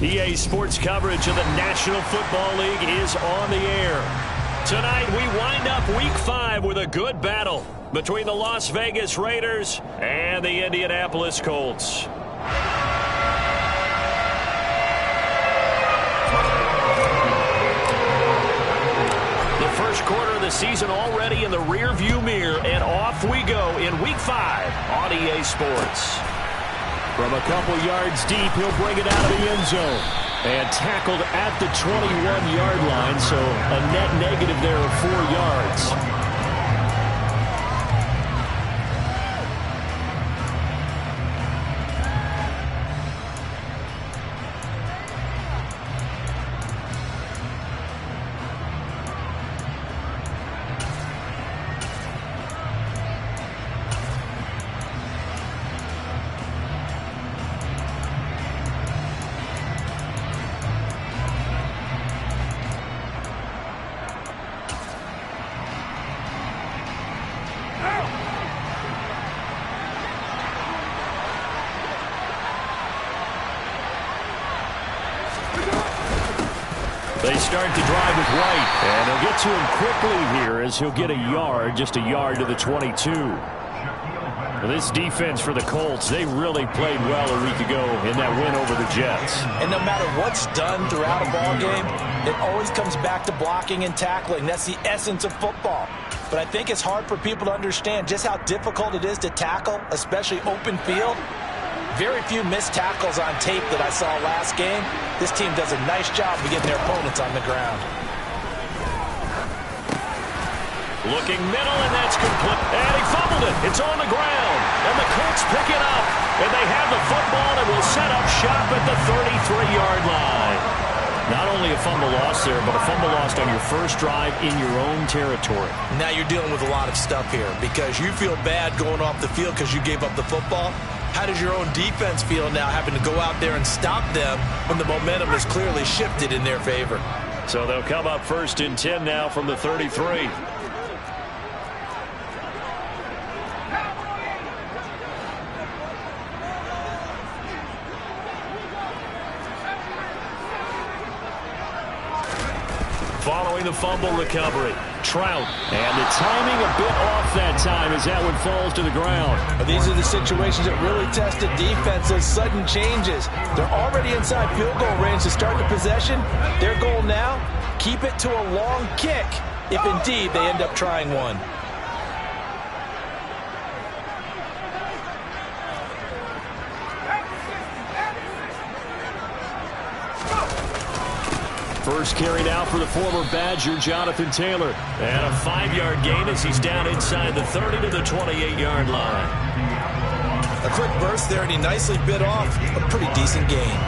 EA Sports coverage of the National Football League is on the air. Tonight, we wind up Week 5 with a good battle between the Las Vegas Raiders and the Indianapolis Colts. The first quarter of the season already in the rearview mirror, and off we go in Week 5 on EA Sports. From a couple yards deep, he'll bring it out of the end zone. And tackled at the 21-yard line, so a net negative there of 4 yards. They start the drive with White, and they'll get to him quickly here as he'll get a yard, just a yard to the 22. Well, this defense for the Colts, they really played well a week ago in that win over the Jets. And no matter what's done throughout a ball game, it always comes back to blocking and tackling. That's the essence of football. But I think it's hard for people to understand just how difficult it is to tackle, especially open field. Very few missed tackles on tape that I saw last game. This team does a nice job of getting their opponents on the ground. Looking middle, and that's complete. And he fumbled it. It's on the ground. And the Colts pick it up. And they have the football and will set up shop at the 33-yard line. Not only a fumble loss there, but a fumble lost on your first drive in your own territory. Now you're dealing with a lot of stuff here because you feel bad going off the field because you gave up the football. How does your own defense feel now having to go out there and stop them when the momentum is clearly shifted in their favor? So they'll come up 1st and 10 now from the 33. Following the fumble recovery, Trout. And the timing a bit off that time as that one falls to the ground. These are the situations that really test the defense, those sudden changes. They're already inside field goal range to start the possession. Their goal now, keep it to a long kick, if indeed they end up trying one. First carry now for the former Badger, Jonathan Taylor. And a 5-yard gain as he's down inside the 30 to the 28-yard line. A quick burst there, and he nicely bit off a pretty decent gain.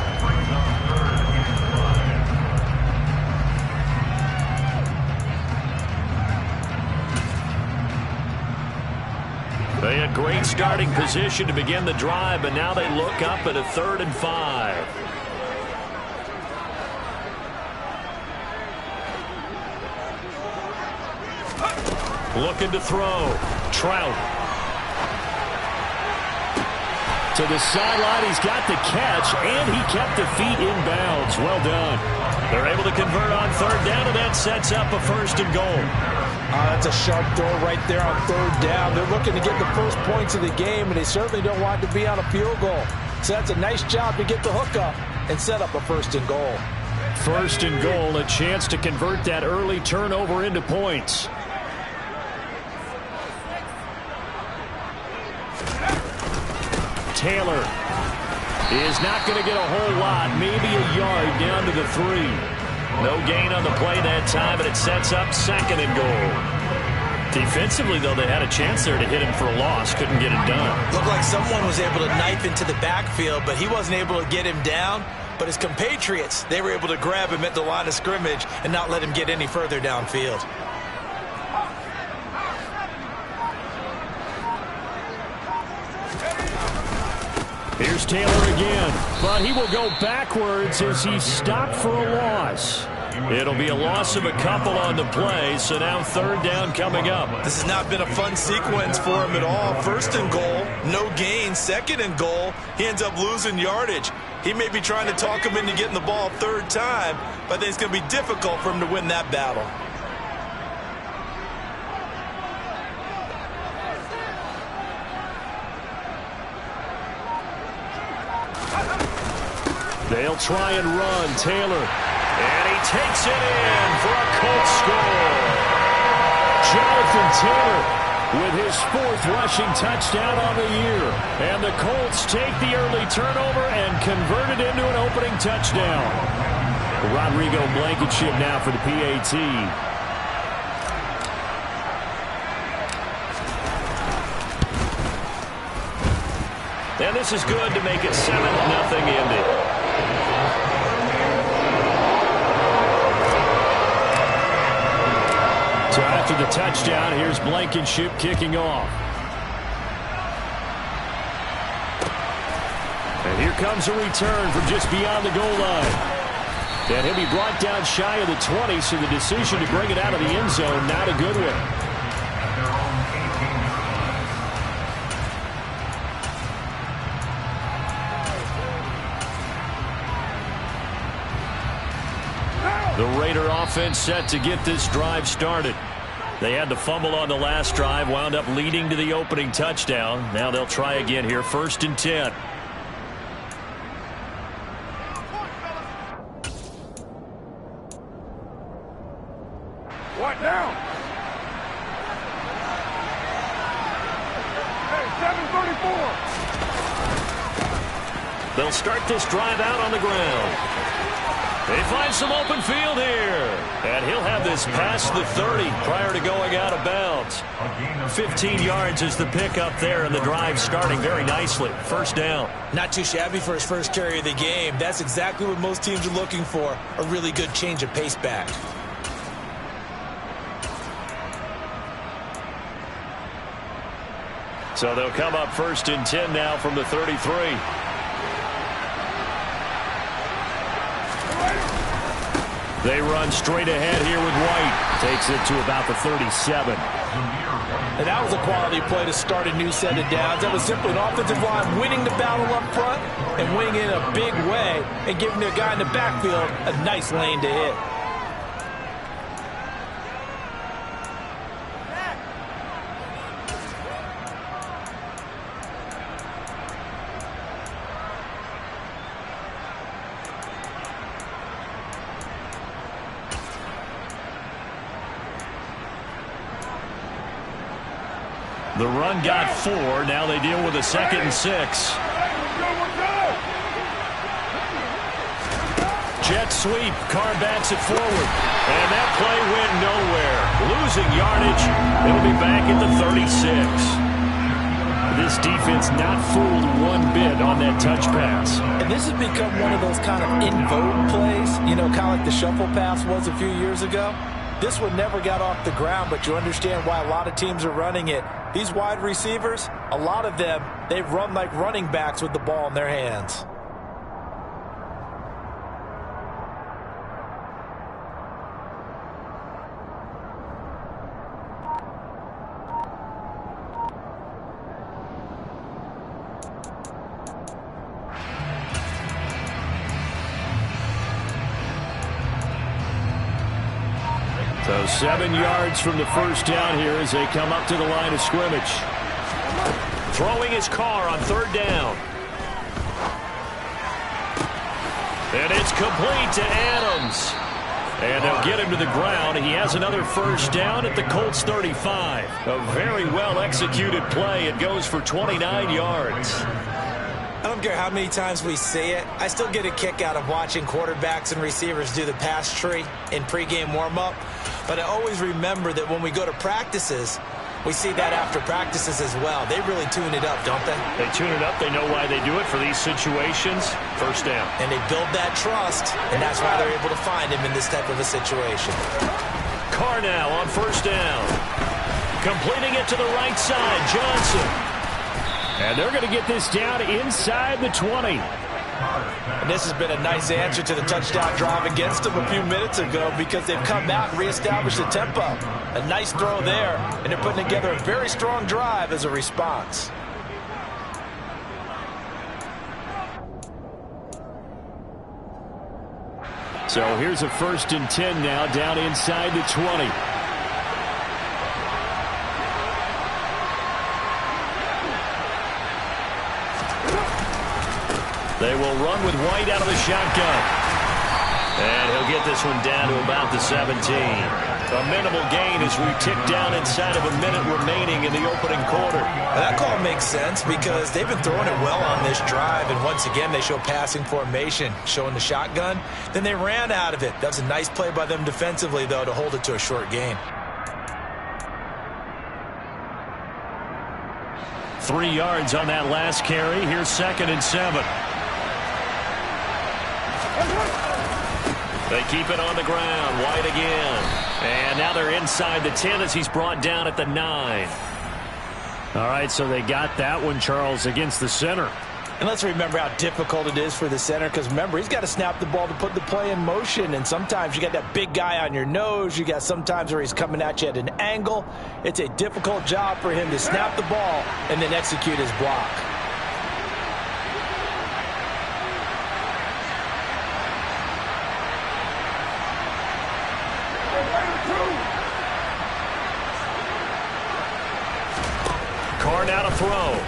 They had great starting position to begin the drive, but now they look up at a 3rd and 5. Looking to throw. Trout. To the sideline. He's got the catch, and he kept the feet in bounds. Well done. They're able to convert on 3rd down, and that sets up a 1st and goal. That's a sharp throw right there on 3rd down. They're looking to get the first points of the game, and they certainly don't want to be on a field goal. So that's a nice job to get the hook up and set up a 1st and goal. 1st and goal, a chance to convert that early turnover into points. Taylor is not going to get a whole lot, maybe a yard down to the 3. No gain on the play that time, and it sets up 2nd and goal. Defensively, though, they had a chance there to hit him for a loss. Couldn't get it done. Looked like someone was able to knife into the backfield, but he wasn't able to get him down. But his compatriots, they were able to grab him at the line of scrimmage and not let him get any further downfield. Here's Taylor again, but he will go backwards as he stopped for a loss. It'll be a loss of a couple on the play, so now 3rd down coming up. This has not been a fun sequence for him at all. 1st and goal, no gain. 2nd and goal, he ends up losing yardage. He may be trying to talk him into getting the ball third time, but I think it's going to be difficult for him to win that battle. They'll try and run. Taylor. And he takes it in for a Colts score. Jonathan Taylor with his 4th rushing touchdown on the year. And the Colts take the early turnover and convert it into an opening touchdown. Rodrigo Blankenship now for the PAT. And this is good to make it 7-0 Indy. So after the touchdown, here's Blankenship kicking off. And here comes a return from just beyond the goal line. And he'll be brought down shy of the 20, so the decision to bring it out of the end zone, not a good one. The Raider offense set to get this drive started. They had the fumble on the last drive, wound up leading to the opening touchdown. Now they'll try again here, 1st and 10. What now? Hey, 7:34. They'll start this drive out on the ground. They find some open field here. And he'll have this past the 30 prior to going out of bounds. 15 yards is the pickup there, and the drive starting very nicely. 1st down. Not too shabby for his first carry of the game. That's exactly what most teams are looking for, a really good change of pace back. So they'll come up 1st and 10 now from the 33. They run straight ahead here with White. Takes it to about the 37. And that was a quality play to start a new set of downs. That was simply an offensive line winning the battle up front and winning it in a big way and giving their guy in the backfield a nice lane to hit. The run got 4. Now they deal with a 2nd and 6. Jet sweep. Carr backs it forward. And that play went nowhere. Losing yardage. It'll be back at the 36. This defense not fooled one bit on that touch pass. And this has become one of those kind of in vogue plays, you know, kind of like the shuffle pass was a few years ago. This one never got off the ground, but you understand why a lot of teams are running it. These wide receivers, a lot of them, they run like running backs with the ball in their hands. So 7 yards from the 1st down here as they come up to the line of scrimmage. Throwing his Carr on 3rd down. And it's complete to Adams. And they'll get him to the ground. He has another 1st down at the Colts 35. A very well executed play. It goes for 29 yards. I don't care how many times we see it. I still get a kick out of watching quarterbacks and receivers do the pass tree in pregame warm-up. But I always remember that when we go to practices, we see that after practices as well. They really tune it up, don't they? They tune it up. They know why they do it for these situations. 1st down. And they build that trust, and that's why they're able to find him in this type of a situation. Carr now on 1st down. Completing it to the right side, Johnson. And they're going to get this down inside the 20. And this has been a nice answer to the touchdown drive against them a few minutes ago because they've come out and reestablished the tempo. A nice throw there, and they're putting together a very strong drive as a response. So here's a 1st and 10 now, down inside the 20. They will run with White out of the shotgun. And he'll get this one down to about the 17. A minimal gain as we tick down inside of a minute remaining in the opening quarter. That call makes sense because they've been throwing it well on this drive, and once again they show passing formation, showing the shotgun. Then they ran out of it. That was a nice play by them defensively, though, to hold it to a short gain. 3 yards on that last carry. Here's 2nd and 7. They keep it on the ground. White again. And now they're inside the 10 as he's brought down at the 9. All right, so they got that one, Charles, against the center. And let's remember how difficult it is for the center, because remember, he's got to snap the ball to put the play in motion, and sometimes you got that big guy on your nose. You got sometimes where he's coming at you at an angle. It's a difficult job for him to snap the ball and then execute his block. Carr now to throw.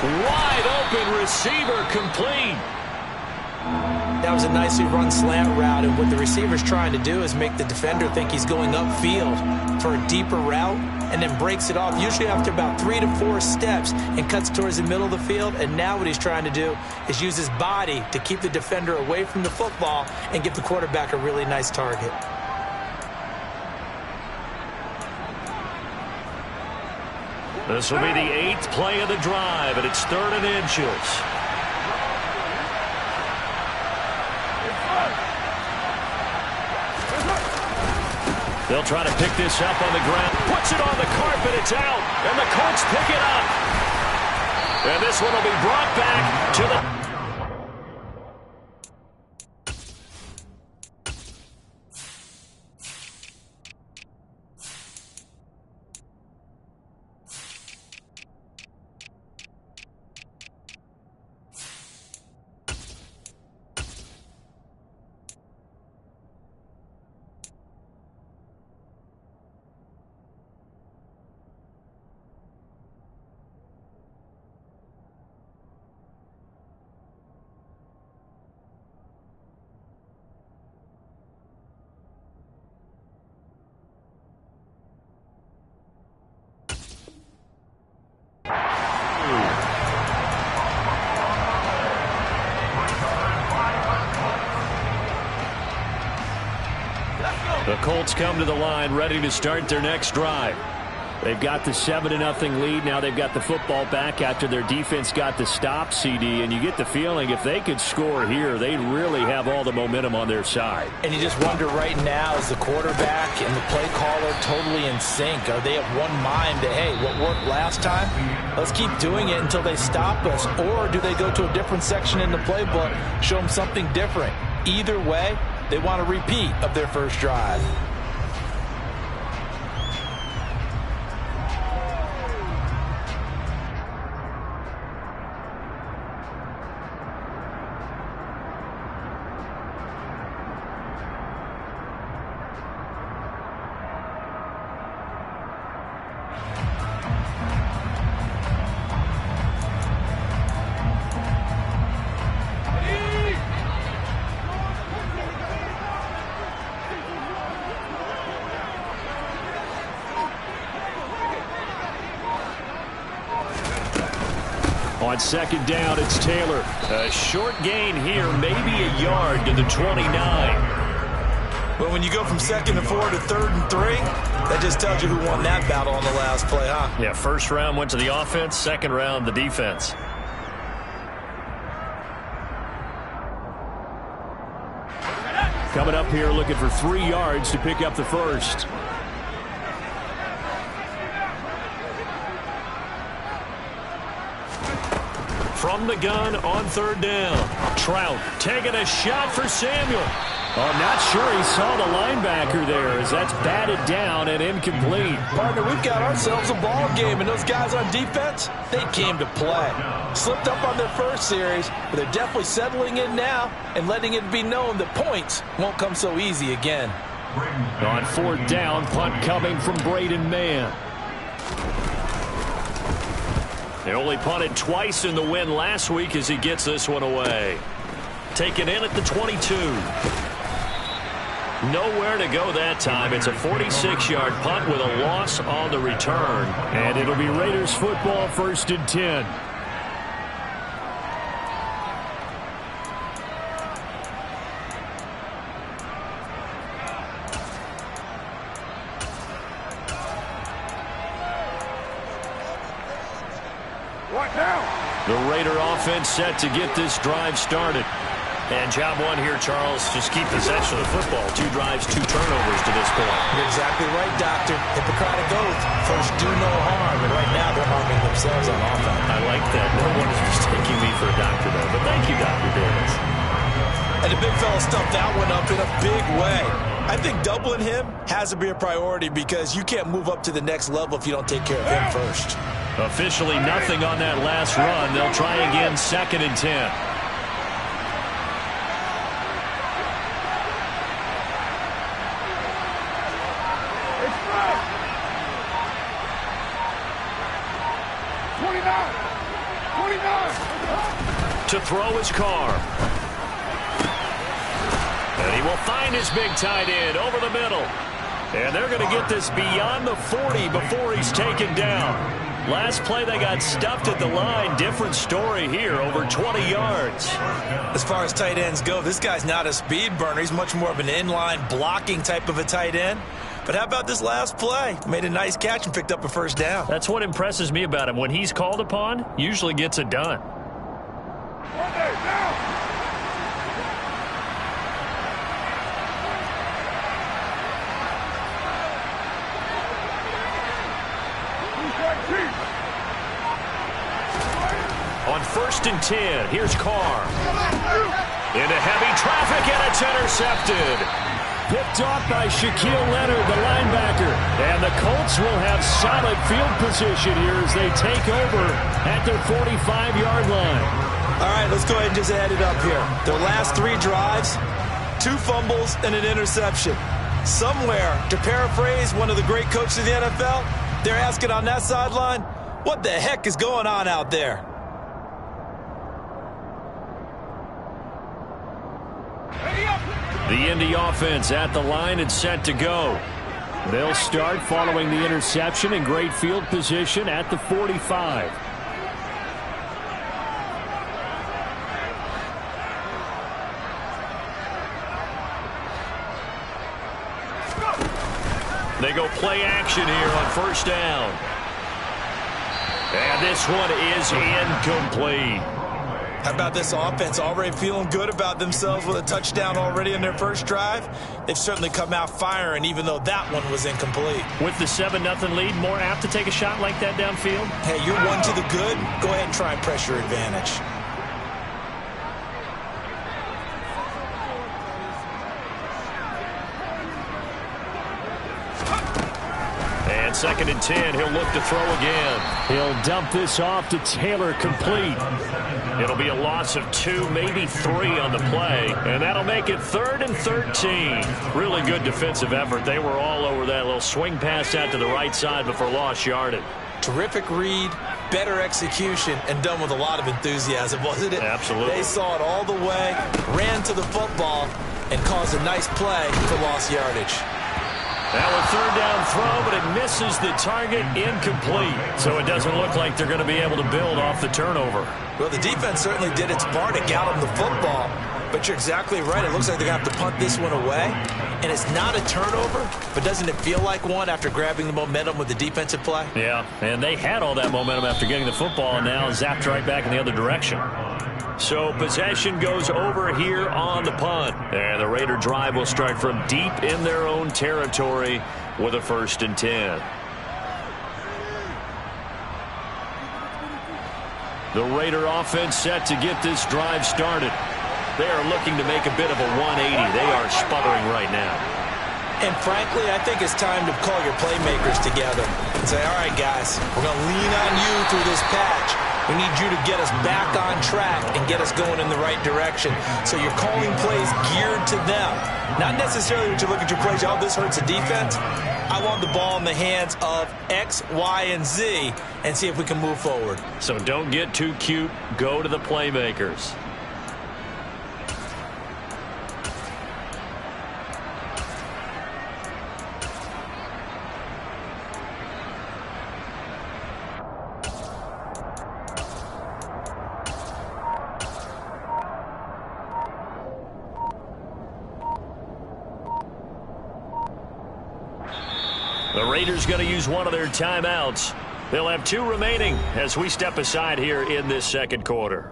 Wide open receiver, complete. That was a nicely run slant route, and what the receiver's trying to do is make the defender think he's going upfield for a deeper route and then breaks it off, usually after about 3 to 4 steps, and cuts towards the middle of the field. And now what he's trying to do is use his body to keep the defender away from the football and give the quarterback a really nice target. This will be the 8th play of the drive, and it's 3rd and inches. They'll try to pick this up on the ground. Puts it on the carpet. It's out, and the Colts pick it up. And this one will be brought back to the... The Colts come to the line ready to start their next drive. They've got the 7-0 lead. Now they've got the football back after their defense got the stop, CD. And you get the feeling if they could score here, they really have all the momentum on their side. And you just wonder right now, is the quarterback and the play caller totally in sync? Are they of one mind that, hey, what worked last time, let's keep doing it until they stop us? Or do they go to a different section in the playbook, show them something different? Either way, they want a repeat of their first drive. On second down, it's Taylor. A short gain here, maybe a yard to the 29. But when you go from 2nd and 4 to 3rd and 3, that just tells you who won that battle on the last play, huh? Yeah, first round went to the offense, second round the defense. Coming up here looking for 3 yards to pick up the first. From the gun on 3rd down. Trout taking a shot for Samuel. Oh, not sure he saw the linebacker there as that's batted down and incomplete. Partner, we've got ourselves a ball game, and those guys on defense, they came to play. Slipped up on their first series, but they're definitely settling in now and letting it be known that points won't come so easy again. On 4th down, punt coming from Braden Mann. They only punted twice in the win last week as he gets this one away. Taken in at the 22. Nowhere to go that time. It's a 46-yard punt with a loss on the return. And it'll be Raiders football, 1st and 10. The Raider offense set to get this drive started. And job one here, Charles, just keep possession of the football. 2 drives, 2 turnovers to this point. You're exactly right, Doctor. Hippocratic oath. First, do no harm. And right now, they're harming themselves on offense. I like that. No one is mistaking me for a doctor, though. But thank you, Dr. Davis. And the big fella stuffed that one up in a big way. I think doubling him has to be a priority because you can't move up to the next level if you don't take care of him first. Officially nothing on that last run. They'll try again, 2nd and 10. To throw his car. And he will find his big tight end over the middle. And they're going to get this beyond the 40 before he's taken down. Last play, they got stuffed at the line. Different story here, over 20 yards. As far as tight ends go, this guy's not a speed burner. He's much more of an inline blocking type of a tight end. But how about this last play? Made a nice catch and picked up a 1st down. That's what impresses me about him. When he's called upon, usually gets it done. On 1st and 10, here's Carr. Into heavy traffic, and it's intercepted. Picked off by Shaquille Leonard, the linebacker. And the Colts will have solid field position here as they take over at their 45-yard line. All right, let's go ahead and just add it up here. Their last 3 drives, 2 fumbles and an interception. Somewhere, to paraphrase one of the great coaches of the NFL, they're asking on that sideline, what the heck is going on out there? The Indy offense at the line and set to go. They'll start following the interception in great field position at the 45. They go play action here on 1st down. And this one is incomplete. How about this offense already feeling good about themselves with a touchdown already in their first drive? They've certainly come out firing, even though that one was incomplete. With the 7-0 lead, more apt to take a shot like that downfield? Hey, you're one to the good. Go ahead and try and press your advantage. And 2nd and 10, he'll look to throw again. He'll dump this off to Taylor, complete. It'll be a loss of 2, maybe 3 on the play, and that'll make it 3rd and 13. Really good defensive effort. They were all over that little swing pass out to the right side before lost yardage. Terrific read, better execution, and done with a lot of enthusiasm, wasn't it? Absolutely. They saw it all the way, ran to the football, and caused a nice play for lost yardage. Now a 3rd down throw, but it misses the target, incomplete. So it doesn't look like they're going to be able to build off the turnover. Well, the defense certainly did its part to gallop the football, but you're exactly right. It looks like they're going to have to punt this one away, and it's not a turnover, but doesn't it feel like one after grabbing the momentum with the defensive play? Yeah, and they had all that momentum after getting the football, and now zapped right back in the other direction. So possession goes over here on the punt. And the Raider drive will start from deep in their own territory with a 1st and 10. The Raider offense set to get this drive started. They are looking to make a bit of a 180. They are sputtering right now. And frankly, I think it's time to call your playmakers together and say, all right, guys, we're going to lean on you through this patch. We need you to get us back on track and get us going in the right direction. So you're calling plays geared to them. Not necessarily that you look at your plays, oh, this hurts the defense. I want the ball in the hands of X, Y, and Z and see if we can move forward. So don't get too cute. Go to the playmakers. The Raiders going to use one of their timeouts. They'll have 2 remaining as we step aside here in this second quarter.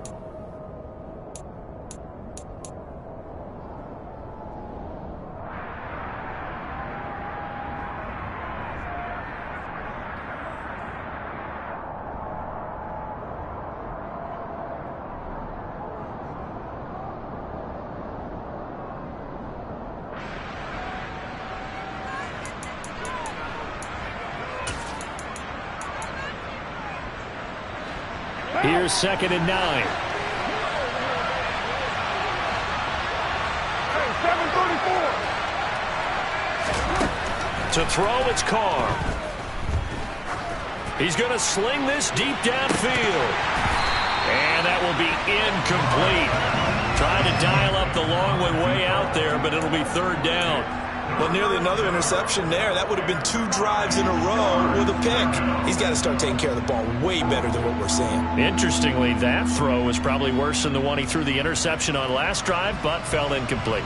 Here's 2nd and 9. Hey, 734. To throw, it's Carr. He's going to sling this deep downfield. And that will be incomplete. Trying to dial up the long way out there, but it'll be 3rd down. Well, nearly another interception there. That would have been 2 drives in a row with a pick. He's got to start taking care of the ball way better than what we're seeing. Interestingly, that throw was probably worse than the one he threw the interception on last drive, but fell incomplete.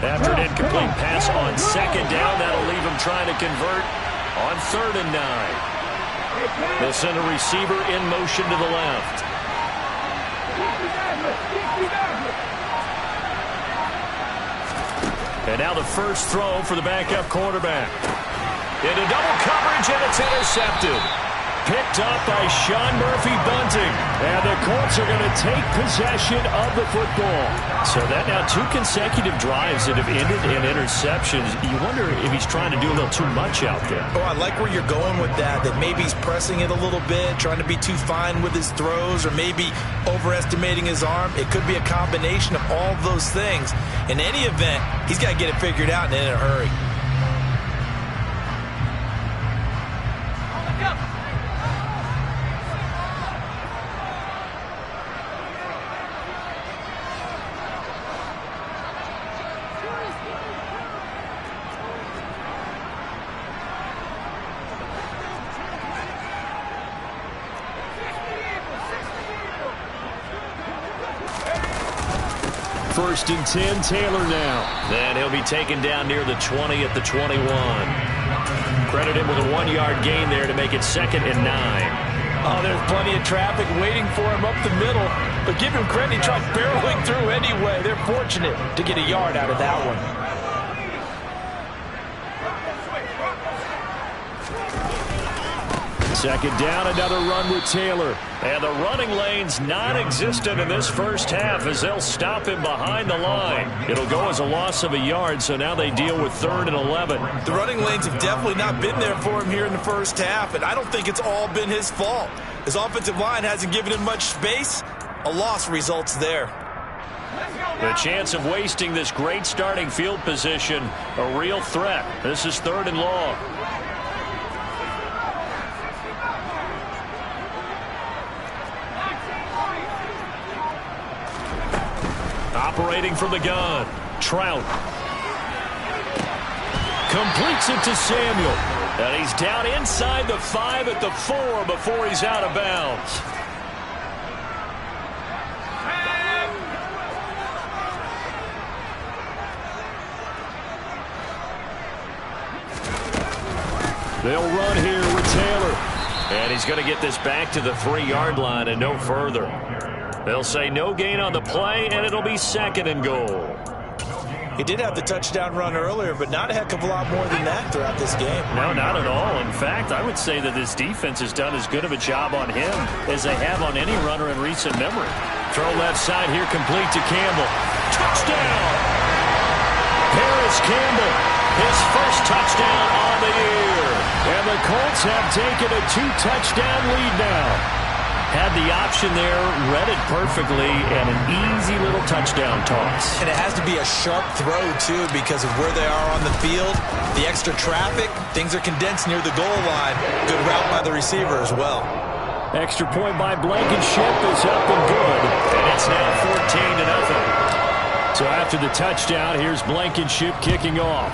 After an incomplete pass on 2nd down, that'll leave him trying to convert on 3rd and 9. They'll send a receiver in motion to the left. And now the first throw for the backup quarterback. Into double coverage, and it's intercepted. Picked up by Sean Murphy-Bunting. And the Colts are going to take possession of the football. So that now 2 consecutive drives that have ended in interceptions. You wonder if he's trying to do a little too much out there. Oh, I like where you're going with that maybe he's pressing it a little bit, trying to be too fine with his throws, or maybe overestimating his arm. It could be a combination of all of those things. In any event, he's got to get it figured out and in a hurry. First and 10, Taylor now. Then he'll be taken down near the 20 at the 21. Credit him with a 1-yard gain there to make it 2nd and 9. Oh, there's plenty of traffic waiting for him up the middle. But give him credit, he tried barreling through anyway. They're fortunate to get a yard out of that one. Second down, another run with Taylor. And the running lane's non-existent in this first half as they'll stop him behind the line. It'll go as a loss of a yard, so now they deal with 3rd and 11. The running lanes have definitely not been there for him here in the first half, and I don't think it's all been his fault. His offensive line hasn't given him much space. A loss results there. The chance of wasting this great starting field position, a real threat. This is 3rd and long. Operating from the gun, Trout. Completes it to Samuel. And he's down inside the 5 at the 4 before he's out of bounds. They'll run here with Taylor. And he's going to get this back to the 3-yard line and no further. They'll say no gain on the play, and it'll be 2nd and goal. He did have the touchdown run earlier, but not a heck of a lot more than that throughout this game. No, not at all. In fact, I would say that this defense has done as good of a job on him as they have on any runner in recent memory. Throw left side here, complete to Campbell. Touchdown! Paris Campbell, his first touchdown on the year. And the Colts have taken a 2-touchdown lead now. Had the option there, read it perfectly, and an easy little touchdown toss. And it has to be a sharp throw, too, because of where they are on the field, the extra traffic, things are condensed near the goal line. Good route by the receiver as well. Extra point by Blankenship is up and good, and it's now 14-0. So after the touchdown, here's Blankenship kicking off.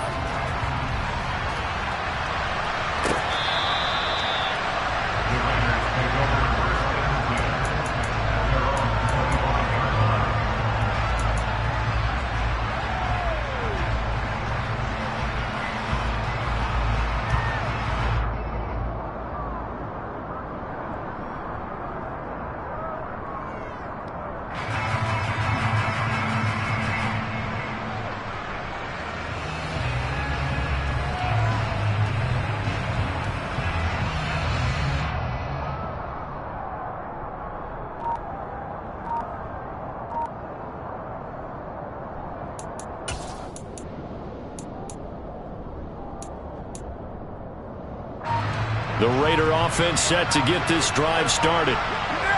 The Raider offense set to get this drive started.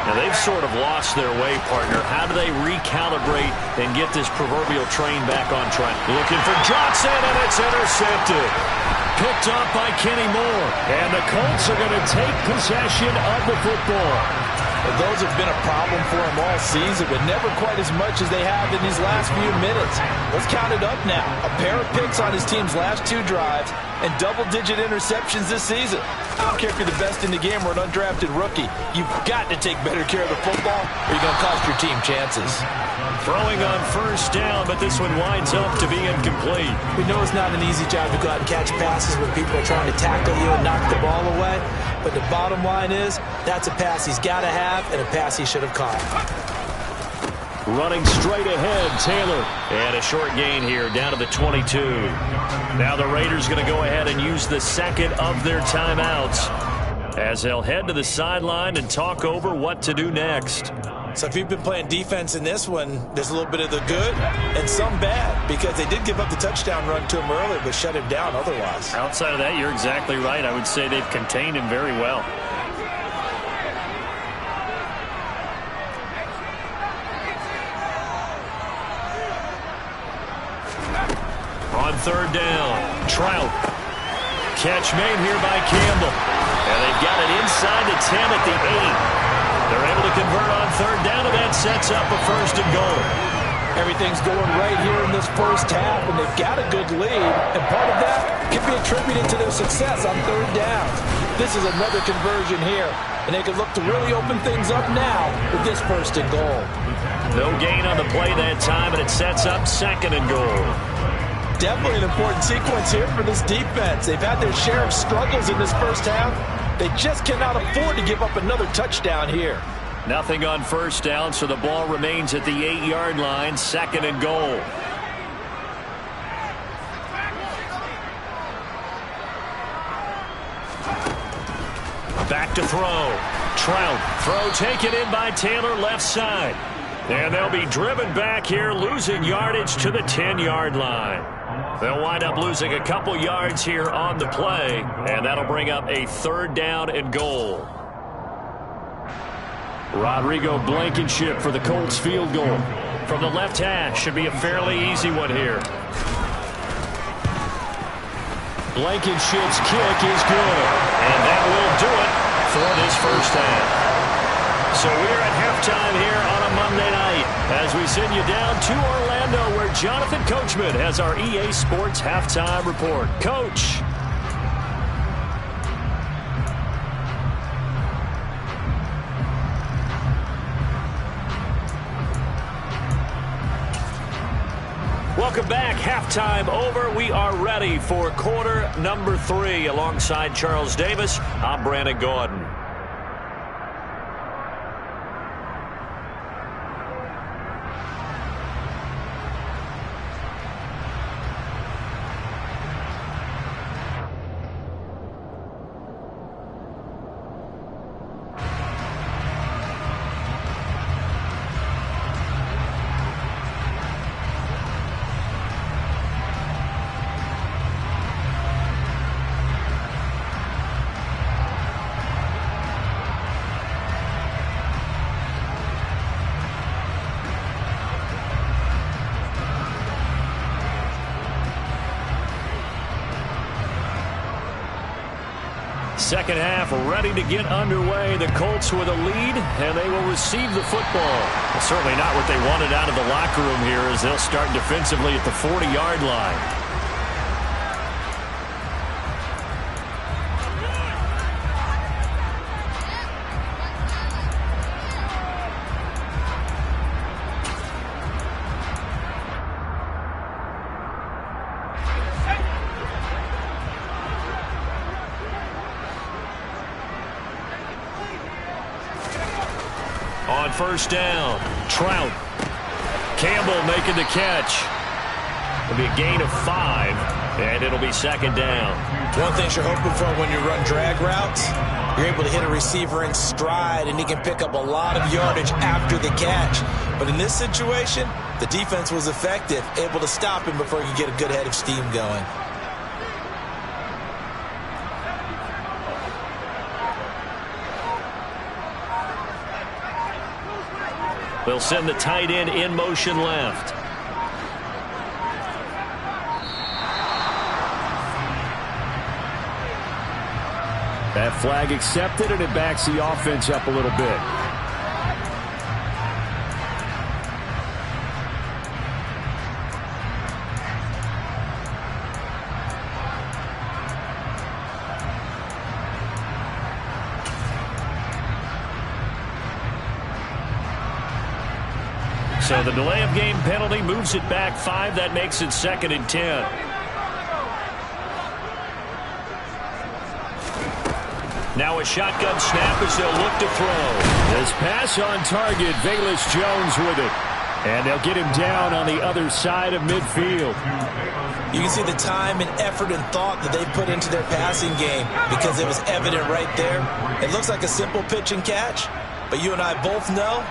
Now, they've sort of lost their way, partner. How do they recalibrate and get this proverbial train back on track? Looking for Johnson, and it's intercepted. Picked up by Kenny Moore. And the Colts are going to take possession of the football. Well, those have been a problem for them all season, but never quite as much as they have in these last few minutes. Let's count it up now. A pair of picks on his team's last 2 drives and double-digit interceptions this season. I don't care if you're the best in the game or an undrafted rookie. You've got to take better care of the football or you're going to cost your team chances. Throwing on first down, but this one winds up to be incomplete. We know it's not an easy job to go out and catch passes when people are trying to tackle you and knock the ball away. But the bottom line is, that's a pass he's got to have and a pass he should have caught. Running straight ahead, Taylor. And a short gain here, down to the 22. Now the Raiders going to go ahead and use the second of their timeouts as they'll head to the sideline and talk over what to do next. So if you've been playing defense in this one, there's a little bit of the good and some bad, because they did give up the touchdown run to him earlier but shut him down otherwise. Outside of that, you're exactly right. I would say they've contained him very well. On third down, Trout. Catch made here by Campbell. And they've got it inside the 10 at the 8. They're able to convert on third down, and that sets up a first and goal. Everything's going right here in this first half, and they've got a good lead. And part of that can be attributed to their success on third downs. This is another conversion here, and they can look to really open things up now with this first and goal. No gain on the play that time, and it sets up second and goal. Definitely an important sequence here for this defense. They've had their share of struggles in this first half. They just cannot afford to give up another touchdown here. Nothing on first down, so the ball remains at the 8-yard line, second and goal. Back to throw. Trout. Throw taken in by Taylor, left side. And they'll be driven back here, losing yardage to the 10-yard line. They'll wind up losing a couple yards here on the play, and that'll bring up a third down and goal. Rodrigo Blankenship for the Colts field goal. From the left hash, should be a fairly easy one here. Blankenship's kick is good, and that will do it for this first half. So we're at halftime here on a Monday night as we send you down to Orlando, where Jonathan Coachman has our EA Sports Halftime Report. Coach. Welcome back. Halftime over. We are ready for quarter number 3. Alongside Charles Davis, I'm Brandon Gaudin. Second half ready to get underway. The Colts with a lead, and they will receive the football. Well, certainly not what they wanted out of the locker room here as they'll start defensively at the 40-yard line. On first down, Trout. Campbell making the catch. It'll be a gain of 5, and it'll be second down. One thing you're hoping for when you run drag routes, you're able to hit a receiver in stride, and he can pick up a lot of yardage after the catch. But in this situation, the defense was effective, able to stop him before he could get a good head of steam going. They'll send the tight end in motion left. That flag accepted, and it backs the offense up a little bit. So the delay of game penalty moves it back 5. That makes it second and 10. Now a shotgun snap as they'll look to throw. This pass on target. Velus Jones with it. And they'll get him down on the other side of midfield. You can see the time and effort and thought that they put into their passing game because it was evident right there. It looks like a simple pitch and catch, but you and I both know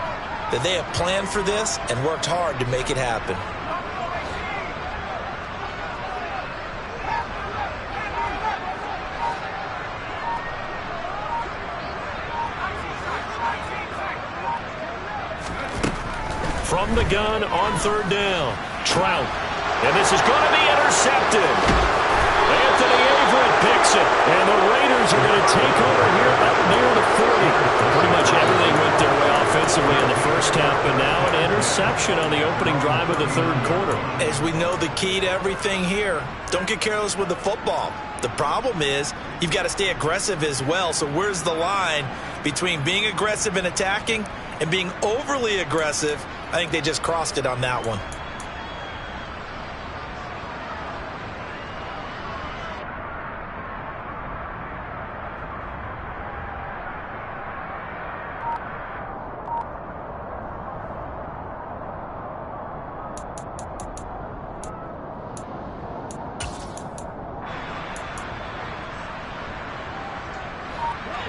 that they have planned for this and worked hard to make it happen. From the gun on third down, Trout. And this is going to be intercepted. Anthony Averett picks it. And the Raiders are going to take over here up near the 40. Pretty much everything went their way offensively in the first half, but now an interception on the opening drive of the third quarter. As we know, the key to everything here, don't get careless with the football. The problem is you've got to stay aggressive as well. So where's the line between being aggressive and attacking and being overly aggressive? I think they just crossed it on that one.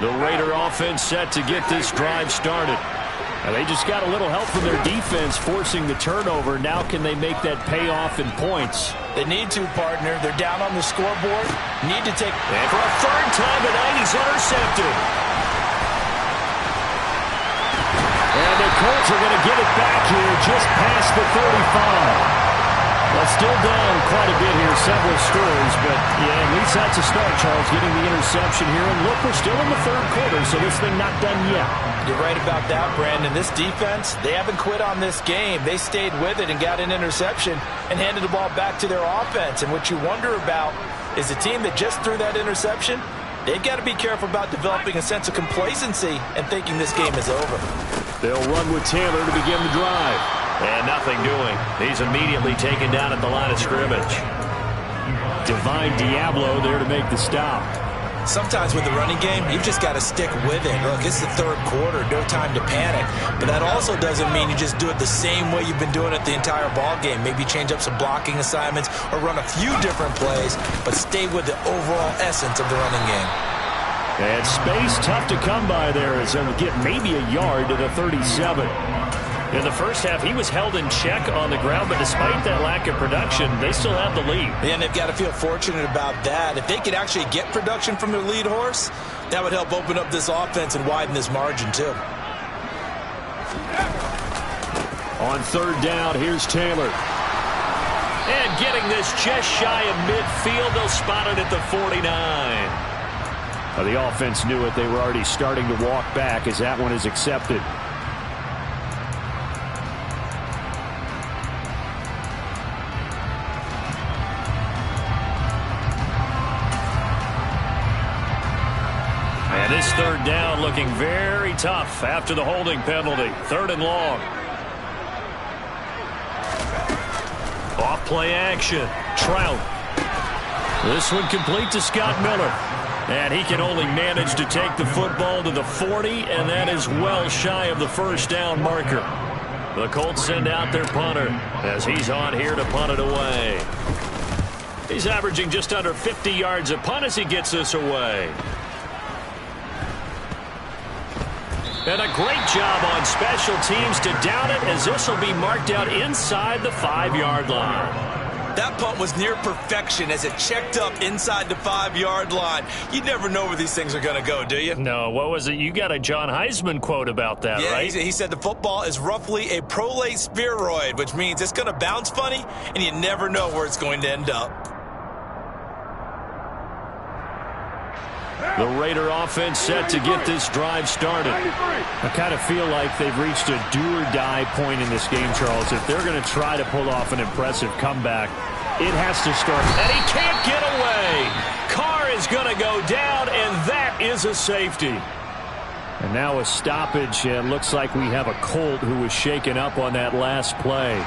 The Raider offense set to get this drive started. Now they just got a little help from their defense forcing the turnover. Now can they make that pay off in points? They need to, partner. They're down on the scoreboard. Need to take... And for a third time tonight, he's intercepted. And the Colts are going to get it back here just past the 35. Well, still down quite a bit here, several scores, but yeah, at least that's a start, Charles, getting the interception here. And look, we're still in the third quarter, so this thing not done yet. You're right about that, Brandon. This defense, they haven't quit on this game. They stayed with it and got an interception and handed the ball back to their offense. And what you wonder about is a team that just threw that interception, they've got to be careful about developing a sense of complacency and thinking this game is over. They'll run with Taylor to begin the drive. And nothing doing. He's immediately taken down at the line of scrimmage. Divine Diablo there to make the stop. Sometimes with the running game, you've just got to stick with it. Look, it's the third quarter, no time to panic. But that also doesn't mean you just do it the same way you've been doing it the entire ball game. Maybe change up some blocking assignments or run a few different plays, but stay with the overall essence of the running game. And space tough to come by there as they'll get maybe a yard to the 37. In the first half, he was held in check on the ground, but despite that lack of production, they still have the lead. And they've got to feel fortunate about that. If they could actually get production from their lead horse, that would help open up this offense and widen this margin too. On third down, here's Taylor. And getting this just shy of midfield, they'll spot it at the 49. Well, the offense knew it. They were already starting to walk back as that one is accepted. And this third down looking very tough after the holding penalty. 3rd and long. Off play action. Trout. This one complete to Scott Miller. And he can only manage to take the football to the 40, and that is well shy of the first down marker. The Colts send out their punter as he's on here to punt it away. He's averaging just under 50 yards a punt as he gets this away. And a great job on special teams to down it, as this will be marked out inside the 5-yard line. That punt was near perfection as it checked up inside the 5-yard line. You never know where these things are going to go, do you? No, what was it? You got a John Heisman quote about that, yeah, right? He said the football is roughly a prolate spheroid, which means it's going to bounce funny, and you never know where it's going to end up. The Raider offense set to get this drive started. I kind of feel like they've reached a do-or-die point in this game, Charles. If they're going to try to pull off an impressive comeback, it has to start. And he can't get away. Carr is going to go down, and that is a safety. And now a stoppage. It looks like we have a Colt who was shaken up on that last play.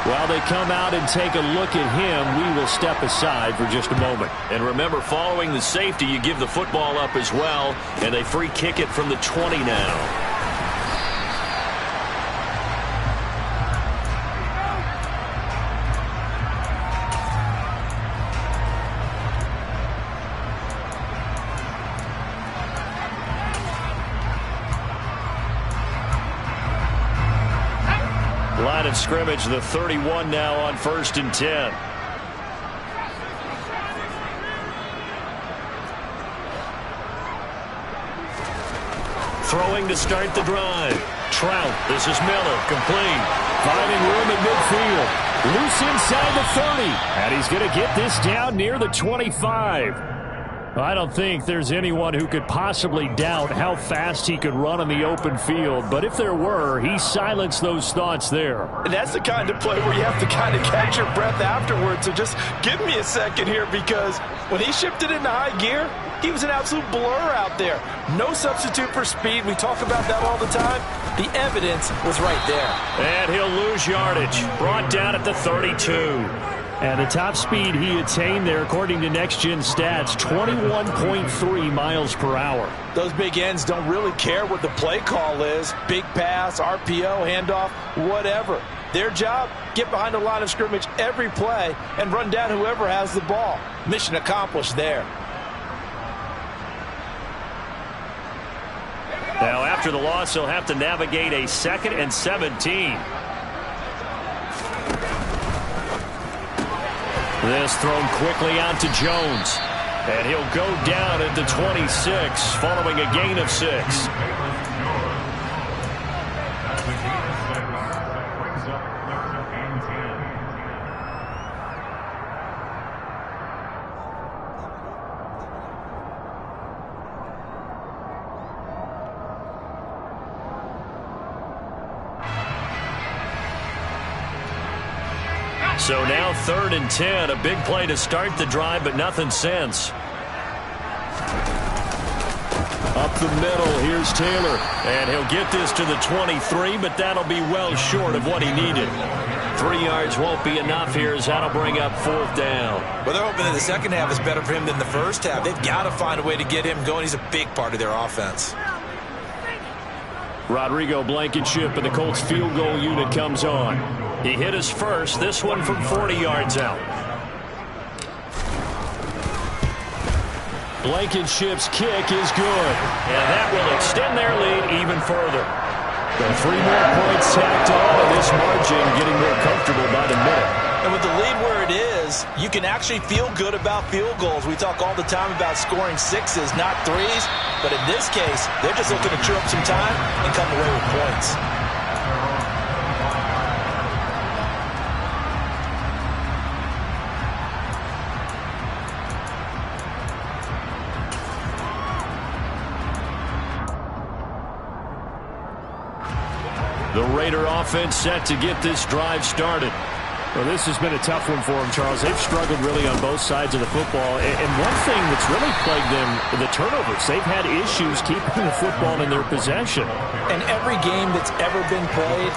While they come out and take a look at him, we will step aside for just a moment. And remember, following the safety, you give the football up as well, and they free kick it from the 20 now. Line of scrimmage, the 31 now on 1st and 10. Throwing to start the drive. Trout, this is Miller, complete. Finding room at midfield. Loose inside the 30. And he's going to get this down near the 25. I don't think there's anyone who could possibly doubt how fast he could run on the open field. But if there were, he silenced those thoughts there. And that's the kind of play where you have to kind of catch your breath afterwards. So just give me a second here, because when he shifted into high gear, he was an absolute blur out there. No substitute for speed. We talk about that all the time. The evidence was right there. And he'll lose yardage. Brought down at the 32. And the top speed he attained there, according to Next Gen Stats, 21.3 miles per hour. Those big ends don't really care what the play call is. Big pass, RPO, handoff, whatever. Their job, get behind the line of scrimmage every play and run down whoever has the ball. Mission accomplished there. Now, after the loss, he'll have to navigate a 2nd and 17. This thrown quickly out to Jones. And he'll go down at the 26 following a gain of 6. So now 3rd and 10, a big play to start the drive, but nothing since. Up the middle, here's Taylor, and he'll get this to the 23, but that'll be well short of what he needed. 3 yards won't be enough here, as that'll bring up 4th down. Well, they're hoping that the second half is better for him than the first half. They've got to find a way to get him going. He's a big part of their offense. Rodrigo Blankenship, and the Colts field goal unit comes on. He hit his first, this one from 40 yards out. Blankenship's kick is good, and that will extend their lead even further. The 3 more points tacked on, and this margin getting more comfortable by the minute. And with the lead where it is, you can actually feel good about field goals. We talk all the time about scoring 6s, not 3s. But in this case, they're just looking to chew up some time and come away with points. The Raider offense set to get this drive started. Well, this has been a tough one for them, Charles. They've struggled really on both sides of the football. And one thing that's really plagued them, the turnovers. They've had issues keeping the football in their possession. And every game that's ever been played,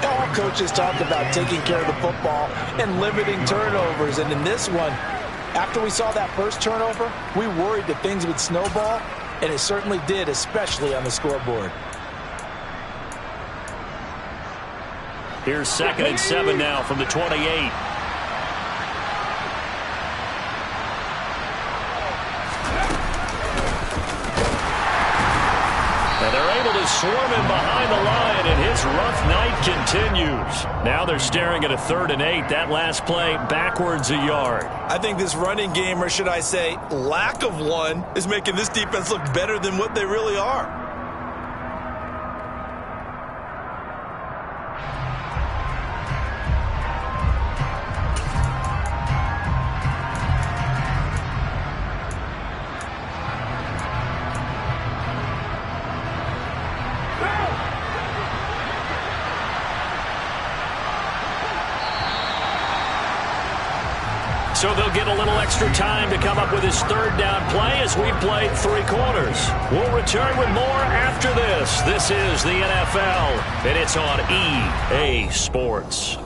all coaches talk about taking care of the football and limiting turnovers. And in this one, after we saw that first turnover, we worried that things would snowball, and it certainly did, especially on the scoreboard. Here's 2nd and 7 now from the 28. And they're able to swarm him behind the line, and his rough night continues. Now they're staring at a 3rd and 8. That last play backwards a yard. I think this running game, or should I say lack of one, is making this defense look better than what they really are. So they'll get a little extra time to come up with his 3rd down play as we played 3 quarters. We'll return with more after this. This is the NFL, and it's on EA Sports.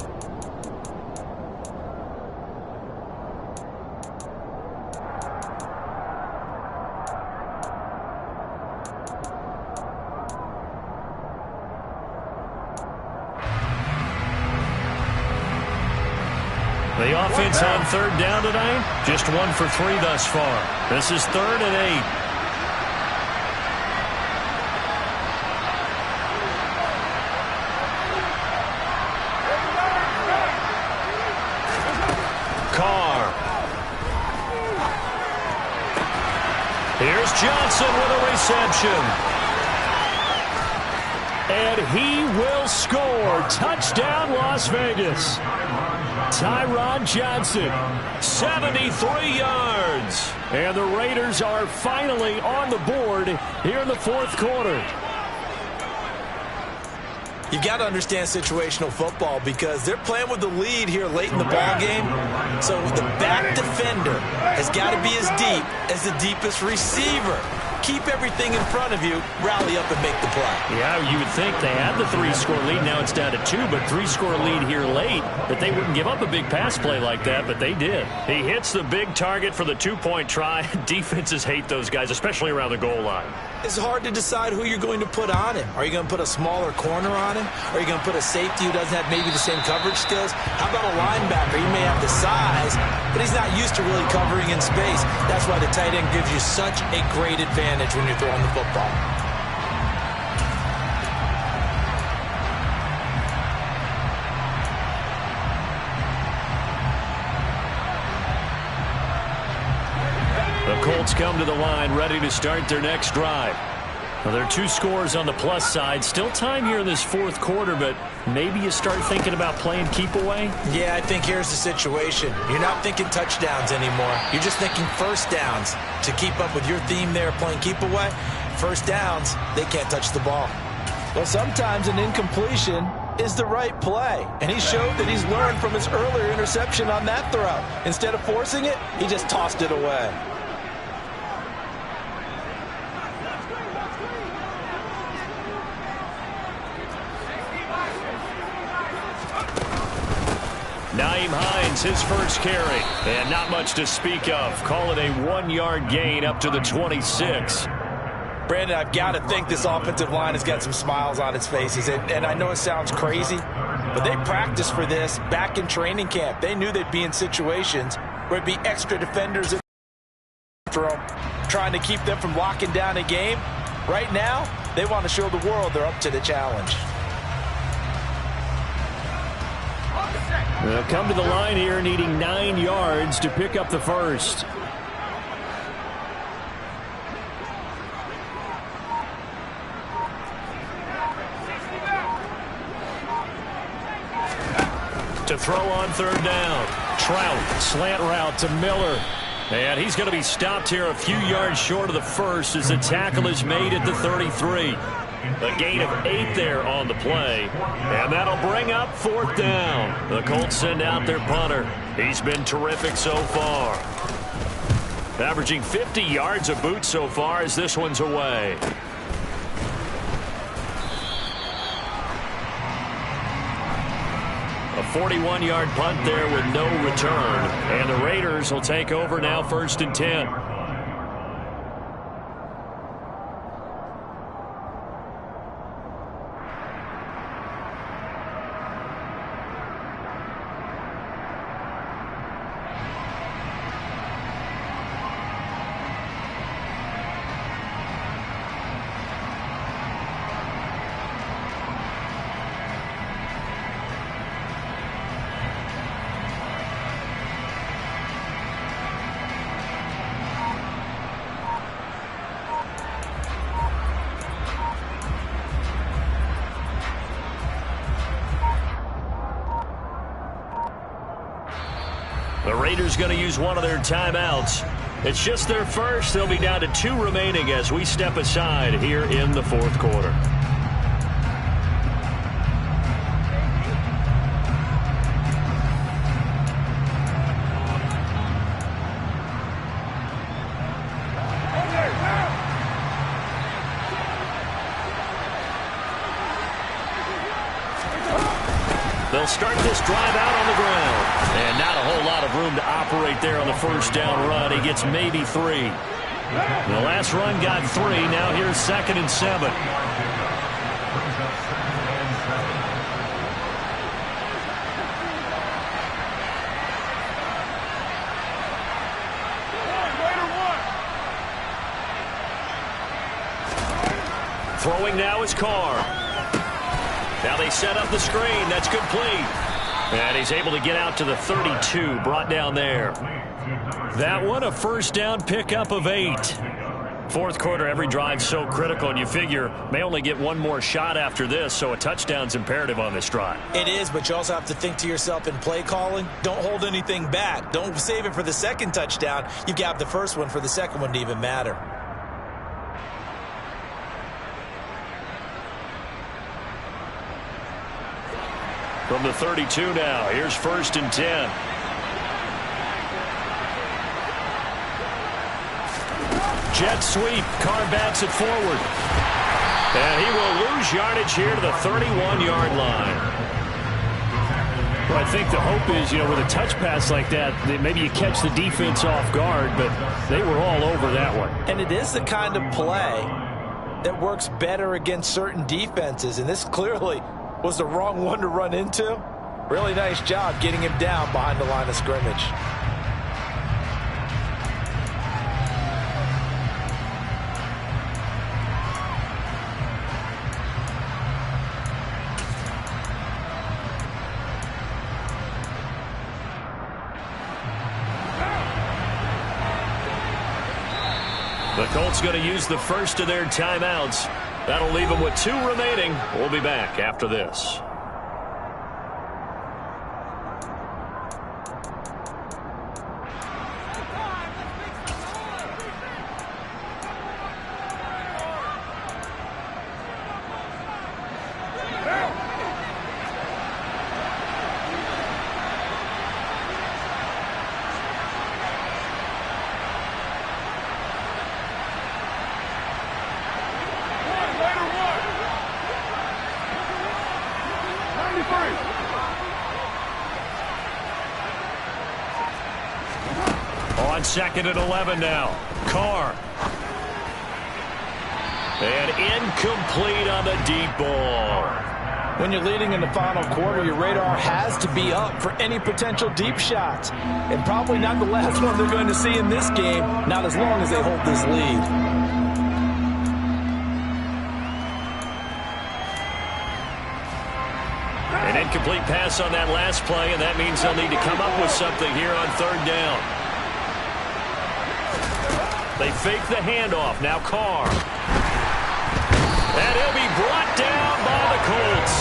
The offense on 3rd down tonight, just 1 for 3 thus far. This is 3rd and 8. Carr. Here's Johnson with a reception. And he will score. Touchdown, Las Vegas. Tyron Johnson, 73 yards. And the Raiders are finally on the board here in the 4th quarter. You've got to understand situational football because they're playing with the lead here late in the ball game. So the back defender has got to be as deep as the deepest receiver. Keep everything in front of you, rally up and make the play. Yeah, you would think they had the 3-score lead. Now it's down to 2, but 3-score lead here late. That they wouldn't give up a big pass play like that, but they did. He hits the big target for the 2-point try. Defenses hate those guys, especially around the goal line. It's hard to decide who you're going to put on him. Are you going to put a smaller corner on him? Are you going to put a safety who doesn't have maybe the same coverage skills? How about a linebacker? He may have the size, but he's not used to really covering in space. That's why the tight end gives you such a great advantage when you're throwing the football. The Colts come to the line ready to start their next drive. Well, there are 2 scores on the plus side. Still time here in this 4th quarter, but maybe you start thinking about playing keep away? Yeah, I think here's the situation. You're not thinking touchdowns anymore. You're just thinking first downs. To keep up with your theme there, playing keep away, first downs, they can't touch the ball. Well, sometimes an incompletion is the right play. And he showed that he's learned from his earlier interception on that throw. Instead of forcing it, he just tossed it away. Nyheim Hines, his first carry. And not much to speak of. Call it a 1-yard gain up to the 26. Brandon, I've got to think this offensive line has got some smiles on its faces. And I know it sounds crazy, but they practiced for this back in training camp. They knew they'd be in situations where it'd be extra defenders in them, trying to keep them from locking down a game. Right now, they want to show the world they're up to the challenge. They'll come to the line here needing 9 yards to pick up the first. To throw on 3rd down. Trout, slant route to Miller. And he's going to be stopped here a few yards short of the first as the tackle is made at the 33. A gain of 8 there on the play, and that'll bring up 4th down. The Colts send out their punter. He's been terrific so far. Averaging 50 yards a boot so far as this one's away. A 41-yard punt there with no return. And the Raiders will take over now, 1st and 10. The Raiders going to use one of their timeouts. It's just their first. They'll be down to 2 remaining as we step aside here in the 4th quarter. They'll start this drive out on the ground. And not a whole lot of room to operate there on the 1st down run. He gets maybe 3. The last run got 3. Now here's 2nd and 7. Throwing now is Carr. Now they set up the screen. That's complete. And he's able to get out to the 32, brought down there. That one, a 1st down pickup of 8. 4th quarter, every drive so critical, and you figure may only get one more shot after this, so a touchdown's imperative on this drive. It is, but you also have to think to yourself in play calling, don't hold anything back. Don't save it for the 2nd touchdown. You got the 1st one for the 2nd one to even matter. From the 32 now, here's 1st and 10. Jet sweep, Carr backs it forward. And he will lose yardage here to the 31-yard line. Well, I think the hope is, with a touch pass like that, that maybe you catch the defense off guard, but they were all over that one. And it is the kind of play that works better against certain defenses, and this clearly was the wrong one to run into. Really nice job getting him down behind the line of scrimmage. The Colts going to use the first of their timeouts. That'll leave them with 2 remaining. We'll be back after this. On 2nd and 11 now. Carr. And incomplete on the deep ball. When you're leading in the final quarter, your radar has to be up for any potential deep shots. And probably not the last one they're going to see in this game, not as long as they hold this lead. An incomplete pass on that last play, and that means they'll need to come up with something here on 3rd down. They fake the handoff. Now Carr. And he'll be brought down by the Colts.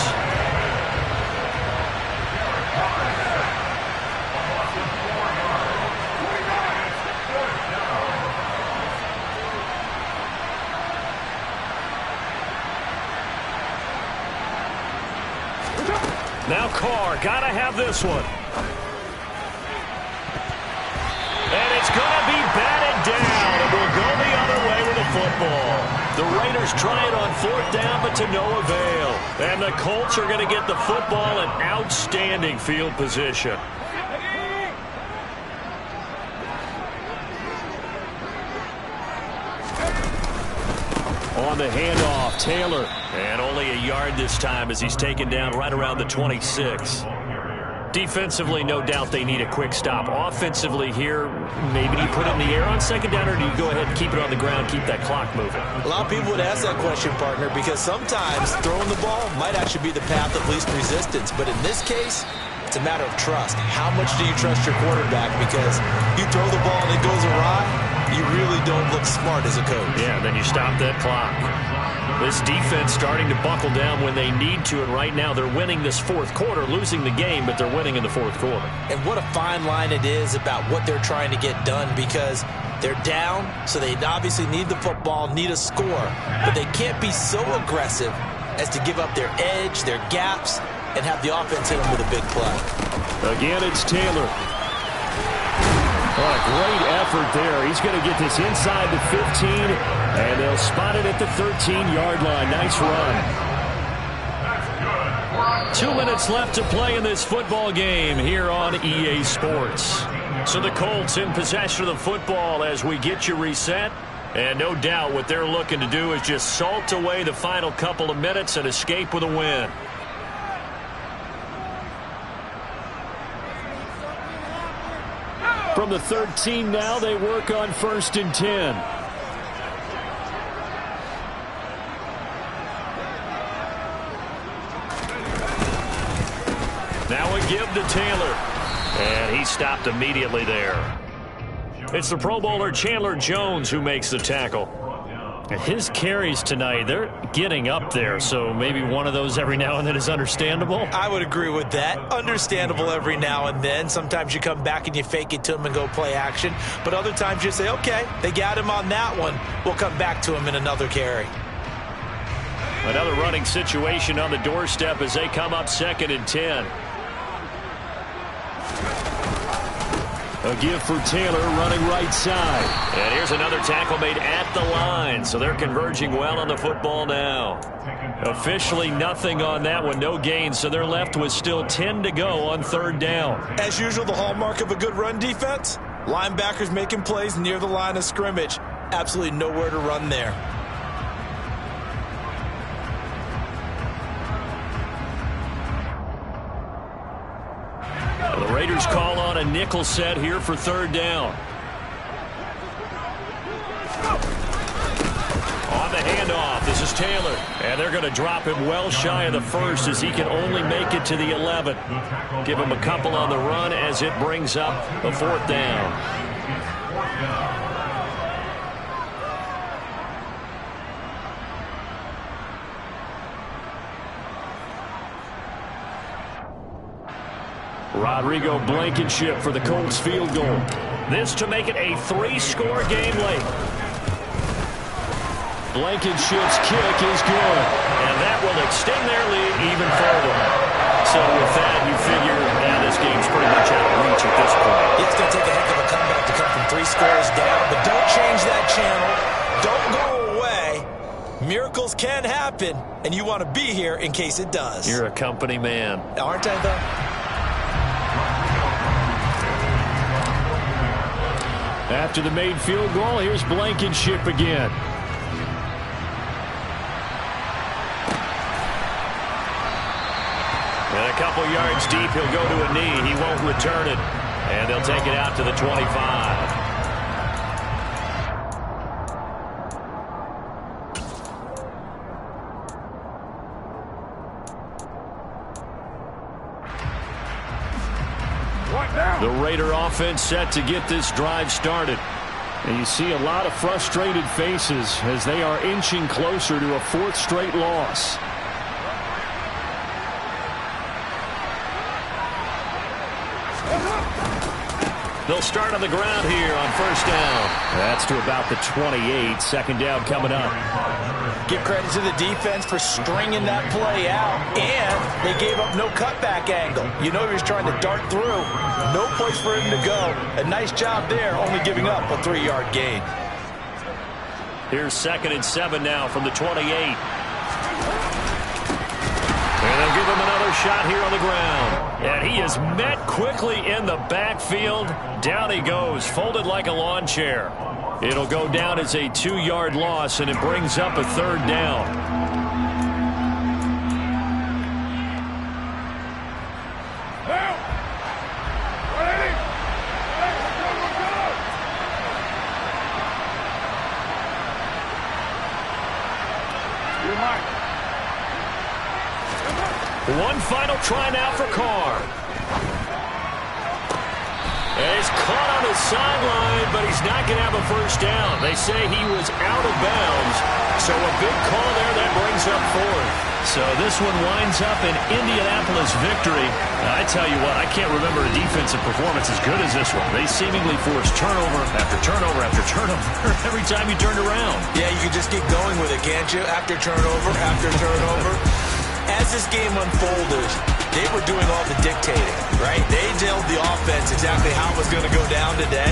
Now Carr, got to have this one. And it's going to be batted down, and we'll go the other way with the football. The Raiders try it on 4th down, but to no avail. And the Colts are going to get the football in outstanding field position. On the handoff, Taylor. And only a yard this time as he's taken down right around the 26. Defensively, no doubt they need a quick stop. Offensively here, maybe do you put it in the air on 2nd down, or do you go ahead and keep it on the ground, keep that clock moving? A lot of people would ask that question, partner, because sometimes throwing the ball might actually be the path of least resistance. But in this case, it's a matter of trust. How much do you trust your quarterback? Because you throw the ball and it goes awry, you really don't look smart as a coach. Yeah, then you stop that clock. This defense starting to buckle down when they need to, and right now they're winning this 4th quarter, losing the game, but they're winning in the 4th quarter. And what a fine line it is about what they're trying to get done, because they're down, so they obviously need the football, need a score, but they can't be so aggressive as to give up their edge, their gaps, and have the offense hit them with a big play. Again, it's Taylor. What a great effort there. He's going to get this inside the 15, and they'll spot it at the 13-yard line. Nice run. 2 minutes left to play in this football game here on EA Sports. So the Colts in possession of the football as we get you reset. And no doubt what they're looking to do is just salt away the final couple of minutes and escape with a win. From the 13 now, they work on 1st and 10. Now a give to Taylor. And he stopped immediately there. It's the Pro Bowler Chandler Jones who makes the tackle. His carries tonight, they're getting up there, so maybe one of those every now and then is understandable. I would agree with that. Understandable every now and then. Sometimes you come back and you fake it to him and go play action. But other times you say, okay, they got him on that one. We'll come back to him in another carry. Another running situation on the doorstep as they come up 2nd and 10. A give for Taylor running right side. And here's another tackle made at the line. So they're converging well on the football now. Officially nothing on that one. No gain. So they're left with still 10 to go on 3rd down. As usual, the hallmark of a good run defense. Linebackers making plays near the line of scrimmage. Absolutely nowhere to run there. The Raiders call on a nickel set here for 3rd down. On the handoff, this is Taylor. And they're going to drop him well shy of the 1st as he can only make it to the 11. Give him a couple on the run as it brings up the 4th down. Rodrigo Blankenship for the Colts field goal. This to make it a 3-score game late. Blankenship's kick is good. And that will extend their lead even further. So with that, you figure, this game's pretty much out of reach at this point. It's going to take a heck of a comeback to come from 3 scores down. But don't change that channel. Don't go away. Miracles can happen. And you want to be here in case it does. You're a company man. Aren't I, though? After the made field goal, here's Blankenship again. And a couple yards deep, he'll go to a knee. He won't return it. And they'll take it out to the 25. The Raider offense set to get this drive started. And you see a lot of frustrated faces as they are inching closer to a 4th straight loss. They'll start on the ground here on first down. That's to about the 28. Second down coming up. Give credit to the defense for stringing that play out, and they gave up no cutback angle. You know he was trying to dart through. No place for him to go. A nice job there, only giving up a 3-yard gain. Here's 2nd and 7 now from the 28. And they'll give him another shot here on the ground. And he is met quickly in the backfield. Down he goes, folded like a lawn chair. It'll go down as a 2-yard loss, and it brings up a 3rd down. One final try now for Carr. And he's caught on his sideline, but he's not going to have a first down. They say he was out of bounds, so a big call there that brings up 4th. So this one winds up an Indianapolis victory. I tell you what, I can't remember a defensive performance as good as this one. They seemingly forced turnover after turnover after turnover every time you turned around. Yeah, you can just keep going with it, can't you? After turnover, after turnover. As this game unfolded, they were doing all the dictating, right? They told the offense exactly how it was going to go down today.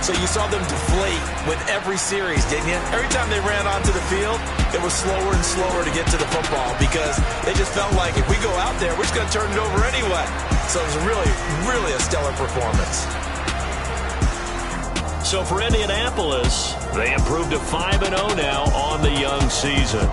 So you saw them deflate with every series, didn't you? Every time they ran onto the field, it was slower and slower to get to the football because they just felt like if we go out there, we're just going to turn it over anyway. So it was really, really a stellar performance. So for Indianapolis, they improved to 5-0 now on the young season.